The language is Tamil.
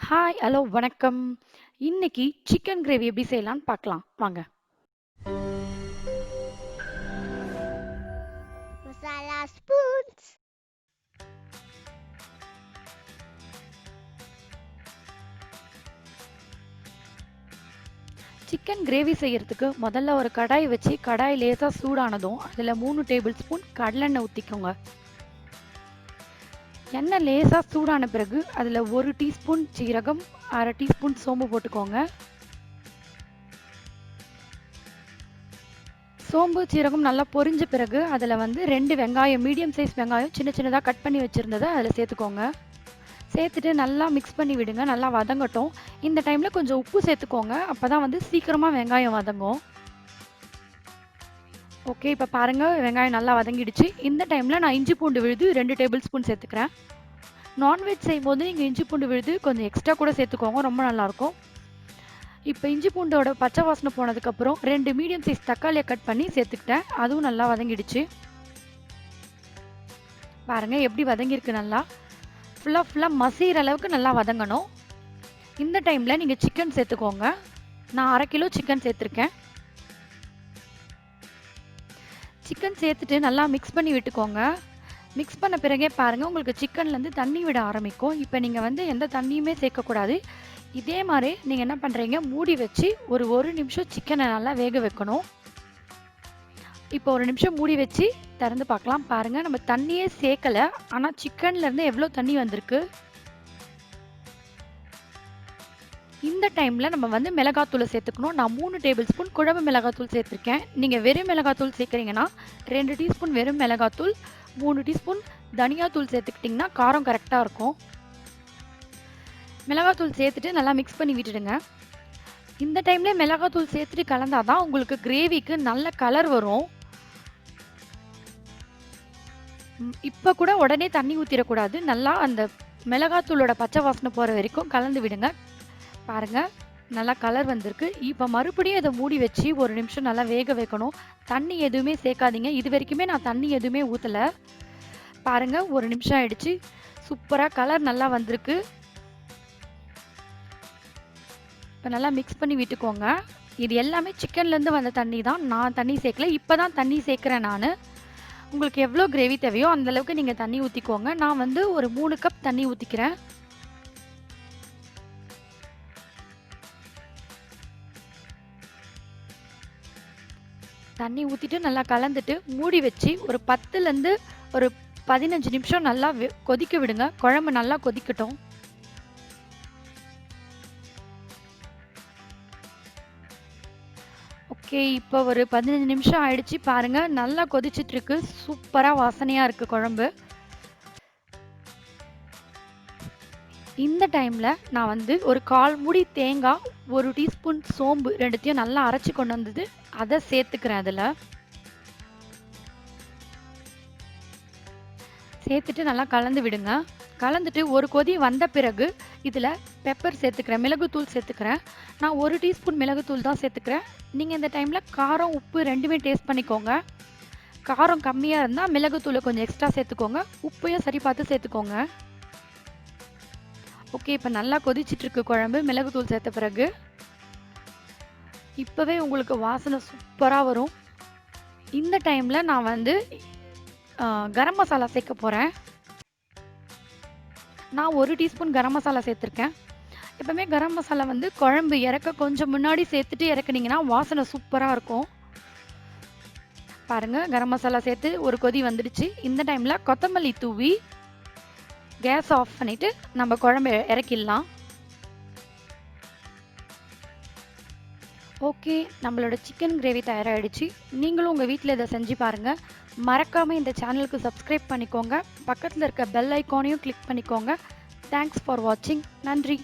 ஹாய், ஹலோ, வணக்கம். இன்னைக்கு சிக்கன் கிரேவி எப்படி செய்யலாம்னு பார்க்கலாம் வாங்க. Masala spoons. சிக்கன் கிரேவி செய்யறதுக்கு முதல்ல ஒரு கடாய் வச்சு கடாய் லேசாக சூடானதும் அதில் 3 டேபிள் ஸ்பூன் கடலெண்ணெய் ஊற்றிக்கோங்க. எண்ணெய் லேசாக சூடான பிறகு அதில் 1 டீஸ்பூன் சீரகம், 1/2 டீஸ்பூன் சோம்பு போட்டுக்கோங்க. சோம்பு சீரகம் நல்லா பொரிஞ்ச பிறகு அதில் 2 வெங்காயம், மீடியம் சைஸ் வெங்காயம் சின்ன சின்னதாக கட் பண்ணி வச்சுருந்ததை அதில் சேர்த்துக்கோங்க. சேர்த்துட்டு நல்லா மிக்ஸ் பண்ணி விடுங்க. நல்லா வதங்கட்டும். இந்த டைமில் கொஞ்சம் உப்பு சேர்த்துக்கோங்க. அப்போ தான் சீக்கிரமாக வெங்காயம் வதங்கும். ஓகே, இப்போ பாருங்கள், வெங்காயம் நல்லா வதங்கிடுச்சு. இந்த டைமில் நான் இஞ்சி பூண்டு விழுது 2 டேபிள் ஸ்பூன் சேர்த்துக்கிறேன். நான்வெஜ் செய்யும்போது நீங்கள் இஞ்சி பூண்டு விழுது கொஞ்சம் எக்ஸ்ட்ரா கூட சேர்த்துக்கோங்க, ரொம்ப நல்லாயிருக்கும். இப்போ இஞ்சி பூண்டோட பச்சை வாசனை போனதுக்கப்புறம் 2 மீடியம் சைஸ் தக்காளியை கட் பண்ணி சேர்த்துக்கிட்டேன். அதுவும் நல்லா வதங்கிடுச்சு. பாருங்கள் எப்படி வதங்கியிருக்கு. நல்லா ஃபுல்லாக மசிகிற அளவுக்கு நல்லா வதங்கணும். இந்த டைமில் நீங்கள் சிக்கன் சேர்த்துக்கோங்க. நான் 1/2 கிலோ சிக்கன் சேர்த்துருக்கேன். சிக்கன் சேர்த்துட்டு நல்லா மிக்ஸ் பண்ணி விட்டுக்கோங்க. மிக்ஸ் பண்ண பிறகே பாருங்கள், உங்களுக்கு சிக்கன்லேருந்து தண்ணி விட ஆரம்பிக்கும். இப்போ நீங்கள் எந்த தண்ணியுமே சேர்க்கக்கூடாது. இதே மாதிரி நீங்கள் என்ன பண்ணுறீங்க, மூடி வச்சு ஒரு நிமிஷம் சிக்கனை நல்லா வேக வைக்கணும். இப்போ 1 நிமிஷம் மூடி வச்சு திறந்து பார்க்கலாம். பாருங்கள், நம்ம தண்ணியே சேர்க்கலை, ஆனால் சிக்கன்லேருந்து எவ்வளோ தண்ணி வந்திருக்கு. இந்த டைமில் நம்ம மிளகாத்தூளை சேர்த்துக்கணும். நான் 3 டேபிள் ஸ்பூன் குழம்பு மிளகாத்தூள் சேர்த்துருக்கேன். நீங்கள் வெறும் மிளகாத்தூள் சேர்க்குறீங்கன்னா 2 டீஸ்பூன் வெறும் மிளகாத்தூள், 3 டீஸ்பூன் தனியாத்தூள் சேர்த்துக்கிட்டிங்கன்னா காரம் கரெக்டாக இருக்கும். மிளகாத்தூள் சேர்த்துட்டு நல்லா மிக்ஸ் பண்ணி விட்டுடுங்க. இந்த டைம்லேயே மிளகாத்தூள் சேர்த்துட்டு கலந்தாதான் உங்களுக்கு கிரேவிக்கு நல்ல கலர் வரும். இப்போ கூட உடனே தண்ணி ஊற்றிடக்கூடாது. நல்லா அந்த மிளகாத்தூளோட பச்சை வாசனை போகிற வரைக்கும் கலந்து விடுங்க. பாருங்கள், நல்லா கலர் வந்திருக்கு. இப்போ மறுபடியும் இதை மூடி வச்சு 1 நிமிஷம் நல்லா வேக வைக்கணும். தண்ணி எதுவுமே சேர்க்காதீங்க. இது வரைக்குமே நான் தண்ணி எதுவுமே ஊற்றலை. பாருங்கள், 1 நிமிஷம் ஆயிடுச்சு. சூப்பராக கலர் நல்லா வந்திருக்கு. இப்போ நல்லா மிக்ஸ் பண்ணி விட்டுக்கோங்க. இது எல்லாமே சிக்கன்லேருந்து வந்த தண்ணி தான், நான் தண்ணி சேர்க்கல. இப்போ தான் தண்ணி சேர்க்குறேன் நான். உங்களுக்கு எவ்வளோ கிரேவி தேவையோ அந்தளவுக்கு நீங்கள் தண்ணி ஊற்றிக்கோங்க. நான் ஒரு 3 கப் தண்ணி ஊற்றிக்கிறேன். தண்ணி ஊற்றிட்டு நல்லா கலந்துட்டு மூடி வச்சு ஒரு 10லேருந்து ஒரு 15 நிமிஷம் நல்லா கொதிக்க விடுங்க. குழம்பு நல்லா கொதிக்கட்டும். ஓகே, இப்போ ஒரு 15 நிமிஷம் ஆயிடுச்சு. பாருங்கள், நல்லா கொதிச்சிட்ருக்கு. சூப்பராக வாசனையாக இருக்குது குழம்பு. இந்த டைமில் நான் ஒரு 1/4 மூடி தேங்காய், 1 டீஸ்பூன் சோம்பு ரெண்டுத்தையும் நல்லா அரைச்சி கொண்டு வந்தது அதை சேர்த்துக்கிறேன். அதில் சேர்த்துட்டு நல்லா கலந்து விடுங்க. கலந்துட்டு ஒரு கொதி வந்த பிறகு இதில் பெப்பர் சேர்த்துக்கிறேன், மிளகுத்தூள் சேர்த்துக்கிறேன். நான் 1 டீஸ்பூன் மிளகுத்தூள் தான் சேர்த்துக்கிறேன். நீங்கள் இந்த டைமில் காரம் உப்பு ரெண்டுமே டேஸ்ட் பண்ணிக்கோங்க. காரம் கம்மியாக இருந்தால் மிளகுத்தூளை கொஞ்சம் எக்ஸ்ட்ரா சேர்த்துக்கோங்க. உப்பையும் சரி பார்த்து சேர்த்துக்கோங்க. ஓகே, இப்போ நல்லா கொதிச்சிட்ருக்கு குழம்பு மிளகுத்தூள் சேர்த்த பிறகு. இப்போவே உங்களுக்கு வாசனை சூப்பராக வரும். இந்த டைமில் நான் கரம் மசாலா சேர்க்க போகிறேன். நான் 1 டீஸ்பூன் கரம் மசாலா சேர்த்துருக்கேன். எப்போவுமே கரம் மசாலா குழம்பு இறக்க கொஞ்சம் முன்னாடி சேர்த்துட்டு இறக்குனீங்கன்னா வாசனை சூப்பராக இருக்கும். பாருங்கள், கரம் மசாலா சேர்த்து ஒரு கொதி வந்துடுச்சு. இந்த டைமில் கொத்தமல்லி தூவி கேஸ் ஆஃப் பண்ணிவிட்டு நம்ம குழம்பு இறக்கிடலாம். ஓகே, நம்மளோட சிக்கன் கிரேவி தயாராகிடுச்சு. நீங்களும் உங்கள் வீட்டில் இதை செஞ்சு பாருங்கள். மறக்காமல் இந்த சேனலுக்கு சப்ஸ்கிரைப் பண்ணிக்கோங்க. பக்கத்தில் இருக்க பெல் ஐக்கானையும் கிளிக் பண்ணிக்கோங்க. தேங்க்ஸ் ஃபார் வாட்சிங். நன்றி.